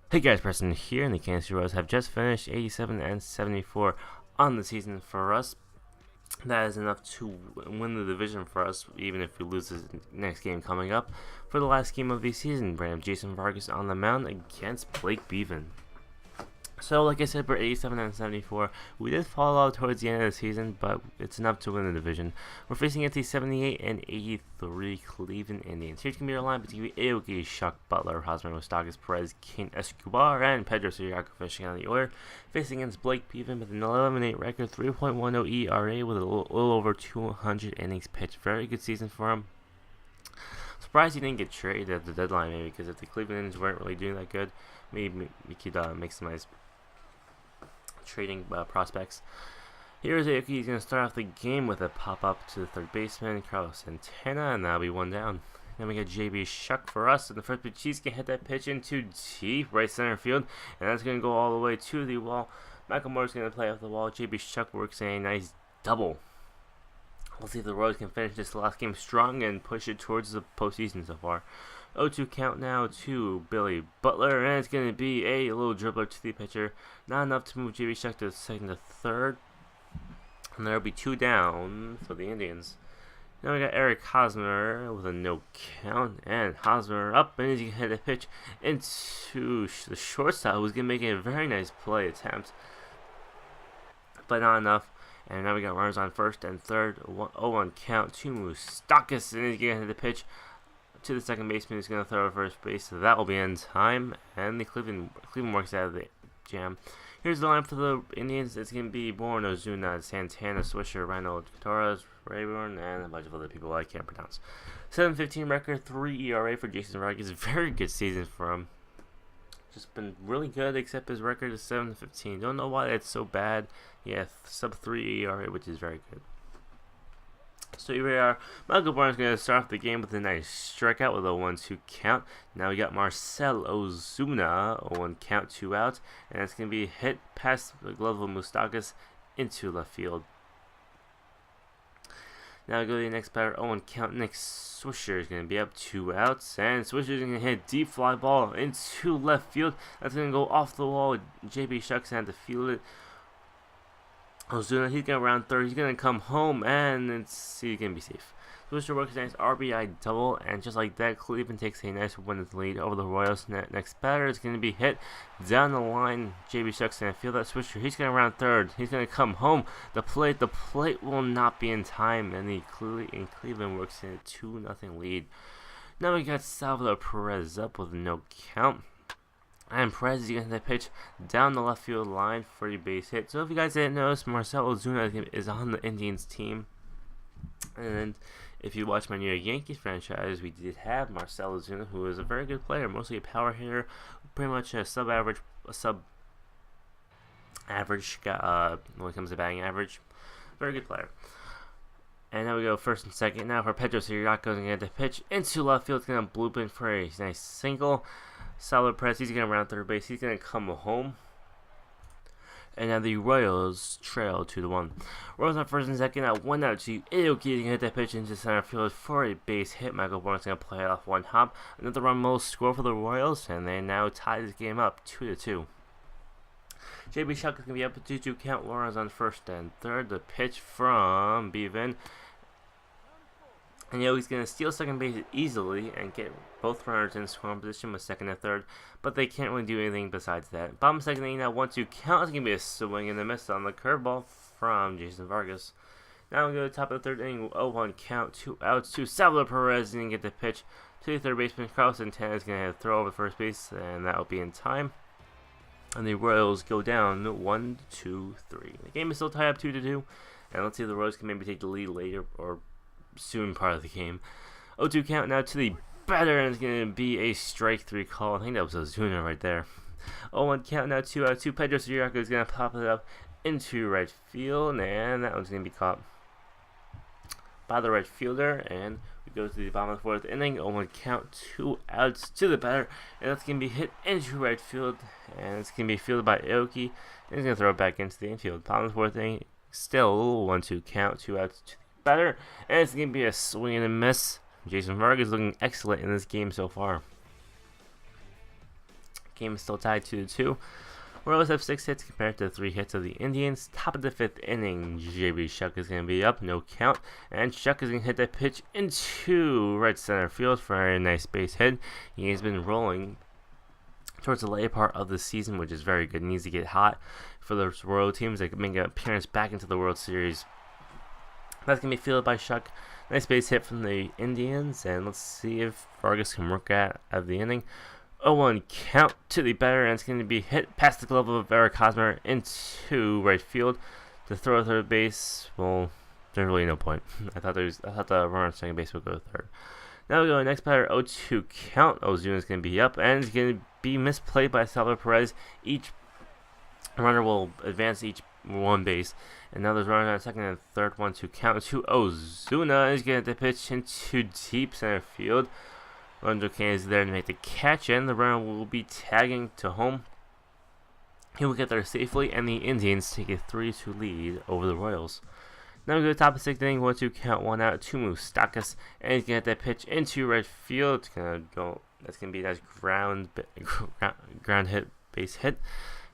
Hey guys, Preston here, and the Kansas City Royals have just finished 87 and 74 on the season for us. That is enough to win the division for us, even if we lose this next game coming up. For the last game of the season, we have Jason Vargas on the mound against Blake Bevan. So, like I said, we're 87 and 74. We did fall out towards the end of the season, but it's enough to win the division. We're facing against the 78 and 83 Cleveland Indians. Here's going to be our line between Aoki, Shuck, Butler, Hosmer, Mustakas, Perez, King, Escobar, and Pedro Siriaco finishing on the order. Facing against Blake Bevan with an 11-8 record, 3.10 ERA with a little over 200 innings pitched. Very good season for him. Surprised he didn't get traded at the deadline, maybe, because if the Cleveland Indians weren't really doing that good, maybe we could make some nice trading prospects. Here's Aoki. He's going to start off the game with a pop-up to the third baseman, Carlos Santana, and that'll be one down. Then we got JB Shuck for us, and the first pitch, he's going to hit that pitch into deep right center field, and that's going to go all the way to the wall. Michael Moore's going to play off the wall. JB Shuck works a nice double. We'll see if the Royals can finish this last game strong and push it towards the postseason so far. 0-2 count now to Billy Butler, and it's going to be a little dribbler to the pitcher. Not enough to move JB Shuck to second to third. And there will be two down for the Indians. Now we got Eric Hosmer with a no count, and Hosmer up, and he's going to hit a pitch into the shortstop, who's going to make a very nice play attempt, but not enough. And now we got runners on first and third. 0-1 count to Mustakas, and he's going to hit the pitch to the second baseman, who's going to throw to first base. So that will be in time, and the Cleveland works out of the jam. Here's the line for the Indians. It's going to be Bourne, Ozuna, Santana, Swisher, Reynolds, Torres, Rayburn, and a bunch of other people I can't pronounce. 7.15 record, 3 ERA for Jason Vargas. Very good season for him. Just been really good, except his record is 7-15. Don't know why that's so bad. Yeah, sub 3 ERA, which is very good. So here we are. Michael Barnes going to start off the game with a nice strikeout with a 1-2 count. Now we got Marcell Ozuna, a 1 count, 2 outs, and it's going to be hit past the glove of Mustakas into left field. Now we go to the next batter, 0-1 count. Next Swisher is going to be up 2 outs, and Swisher is going to hit a deep fly ball into left field. That's going to go off the wall. JB Shucks had to field it. Ozuna, he's going to round third. He's going to come home, and he's going to be safe. Swisher works a nice RBI double, and just like that, Cleveland takes a nice 1 lead over the Royals. Next batter is going to be hit down the line. JB Shucks going to field that Swisher. He's going to round third. He's going to come home. The plate will not be in time, and Cleveland works in a 2-0 lead. Now we got Salvador Perez up with no count. And Perez is going to pitch down the left field line for a base hit. So if you guys didn't notice, Marcell Ozuna is on the Indians team. And if you watch my New York Yankees franchise, we did have Marcell Ozuna, who is a very good player, mostly a power hitter, pretty much a sub-average when it comes to batting average. Very good player. And now we go first and second. Now for Pedro Siriaco, going to get the pitch into left field. It's going to bloop in for a nice single. Solid press. He's going to round third base. He's going to come home. And now the Royals trail 2-1. Royals on first and second at 1 out to Aoki. He's going to hit that pitch into center field for a base hit. Michael Bourne's going to play it off 1 hop. Another run will score for the Royals, and they now tie this game up 2-2. JB Shuck is going to be up at 2-2 count. Lawrence on first and third. The pitch from Bevan. And he's going to steal second base easily and get both runners in scoring position with second and third, but they can't really do anything besides that. Bottom second inning now, 1-2 count. It's going to be a swing and a miss on the curveball from Jason Vargas. Now we go to the top of the third inning, 0-1 count, 2 outs to Salvador Perez, and get the pitch to the third baseman. Carlos Santana is going to throw over first base, and that will be in time. And the Royals go down 1-2-3. The game is still tied up 2-2, and let's see if the Royals can maybe take the lead later or soon part of the game. 0-2 count now to the batter, and it's going to be a strike 3 call. I think that was Ozuna right there. 0-1 count now, 2 out. Pedro Siriaco is going to pop it up into right field, and that one's going to be caught by the right fielder. And we go to the bottom of the fourth inning. 0-1 count, 2 outs to the batter, and that's going to be hit into right field, and it's going to be fielded by Aoki, and he's going to throw it back into the infield. Bottom of the fourth inning, still 1-2 count, 2 outs to the batter, and it's going to be a swing and a miss. Jason Vargas looking excellent in this game so far. Game is still tied 2-2. Royals have 6 hits compared to 3 hits of the Indians. Top of the 5th inning, JB Shuck is going to be up, no count. And Shuck is going to hit that pitch into right center field for a nice base hit. He has been rolling towards the later part of the season, which is very good. He needs to get hot for the Royal teams that can make an appearance back into the World Series. That's going to be fielded by Shuck. Nice base hit from the Indians, and let's see if Vargas can work out of the inning. 0-1 count to the batter, and it's going to be hit past the glove of Eric Hosmer into right field. To throw to third base, well, there's really no point. I thought the runner on second base would go to third. Now we go to the next batter, 0-2 count. Ozuna is going to be up, and it's going to be misplayed by Salvador Perez. Each runner will advance each one base. And now there's runners on second and third, 1-2 count to Ozuna. He's going to pitch into deep center field. Lorenzo Cain is there to make the catch, and the runner will be tagging to home. He will get there safely, and the Indians take a 3-2 lead over the Royals. Now we go to the top of the 6th inning, 1-2 count, 1 out to Moustakas, and he's going to get that pitch into right field. It's going to go. That's going to be a nice ground hit, base hit.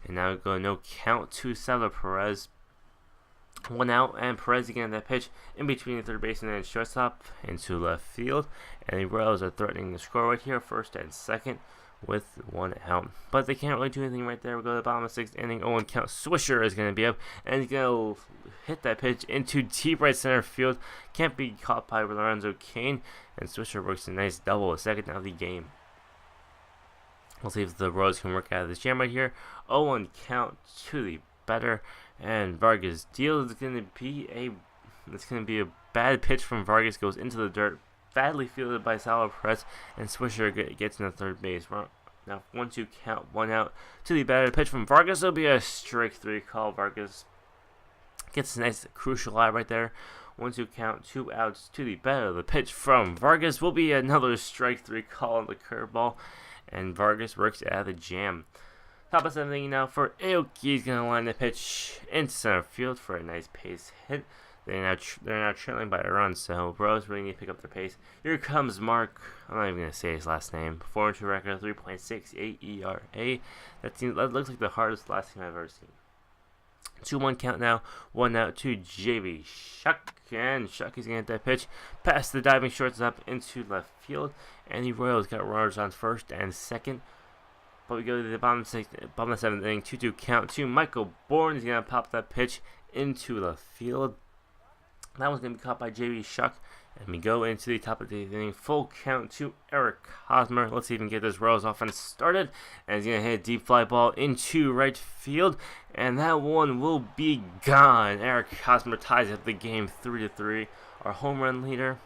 And now we go no count to Salvador Perez. 1 out, and Perez again that pitch in between the third baseman and shortstop into left field. And the Royals are threatening to score right here, first and second, with 1 out. But they can't really do anything right there. We go to the bottom of the 6th inning. 0-1 count. Swisher is going to be up, and he's going to hit that pitch into deep right center field. Can't be caught by Lorenzo Cain, and Swisher works a nice double, a second out of the game. We'll see if the Royals can work out of this jam right here. 0-1 count to the batter, and Vargas deals. It's going to be a bad pitch from Vargas, goes into the dirt, badly fielded by Salvador Perez, and Swisher gets in the third base. Now 1-2 count, 1 out to the batter. Pitch from Vargas will be a strike 3 call. Vargas gets a nice crucial out right there. 1-2 count, 2 outs to the batter. The pitch from Vargas will be another strike 3 call on the curveball, and Vargas works out of the jam. Top of 7th inning now for Aoki. He's going to line the pitch into center field for a nice pace hit. They're now trailing by a run, so Royals really need to pick up their pace. Here comes Mark. I'm not even going to say his last name. 4-2 record, 3.68 ERA. That looks like the hardest last team I've ever seen. 2-1 count now. 1 out to JB Shuck. And Shuck is going to get that pitch past the diving shortstop into left field. And the Royals got runners on first and second. But we go to the bottom of the 7th inning. 2-2 count to Michael Bourne. He's going to pop that pitch into left field. That one's going to be caught by JB Shuck. And we go into the top of the 8th inning. Full count to Eric Hosmer. Let's see if we can get this Royals offense started. And he's going to hit a deep fly ball into right field. And that one will be gone. Eric Hosmer ties up the game 3-3. Our home run leader.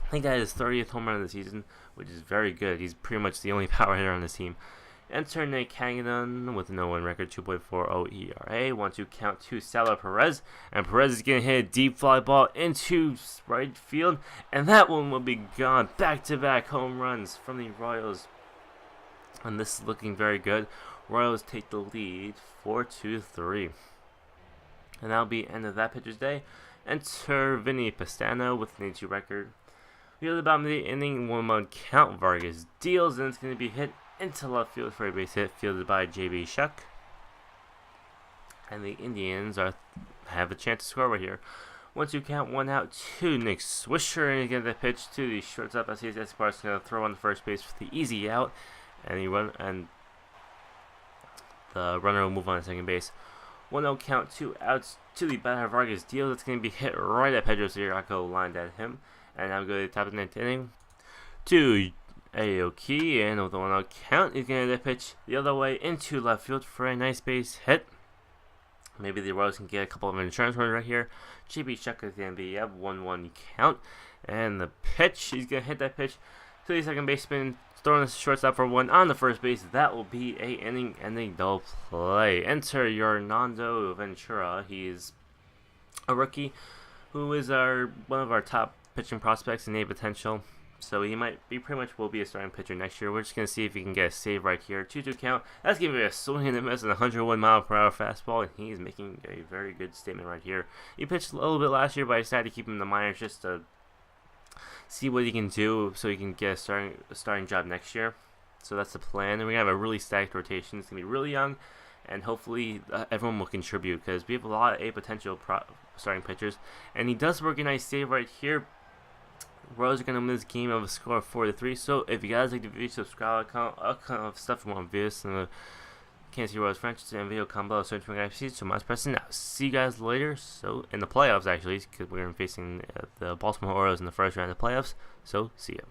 I think that is his 30th home run of the season, which is very good. He's pretty much the only power hitter on the team. Enter Nate Cagnon with a 0-1 record, 2.40 ERA. 1-2 count to Salvador Perez. And Perez is going to hit a deep fly ball into right field. And that one will be gone. Back-to-back home runs from the Royals. And this is looking very good. Royals take the lead 4-3. And that'll be end of that pitcher's day. Enter Vinny Pastano with an 82 record. We go to the bottom of the inning. 1-1 count. Vargas deals, and it's going to be hit into left field for a base hit, fielded by JB Shuck. And the Indians have a chance to score right here. 1-2 count, 1 out to Nick Swisher, and he's going to pitch to the shortstop. As Escobar is going to throw on the first base for the easy out, and the runner will move on to second base. 1-0 count, 2 outs to the batter. Vargas deals. It's going to be hit right at Pedro Siriaco, lined at him. And now we go to the top of the 9th inning. To Aoki, and with the 1-0 count, he's going to pitch the other way into left field for a nice base hit. Maybe the Royals can get a couple of insurance runs right here. JB Shuck is going to be up 1-1 count, and the pitch, he's going to hit that pitch to the second baseman, throwing the shortstop for 1 on the first base. That will be a inning-ending double play. Enter Hernando Ventura. He's a rookie who is one of our top pitching prospects in A potential. So he pretty much will be a starting pitcher next year. We're just going to see if he can get a save right here. 2-2 count. That's giving me a swing and a miss and a 101-mile-per-hour fastball, and he's making a very good statement right here. He pitched a little bit last year, but I decided to keep him in the minors just to see what he can do so he can get a starting job next year. So that's the plan. And we have a really stacked rotation. It's going to be really young, and hopefully everyone will contribute because we have a lot of potential starting pitchers. And he does work a nice save right here. Royals are going to win this game of a score of 4-3. So if you guys like the video, subscribe. All kind of stuff from more videos in the Kansas City Royals franchise and video combo. Search for guys. So much pressing now. See you guys later. So in the playoffs actually, because we're facing the Baltimore Orioles in the first round of the playoffs. So see ya.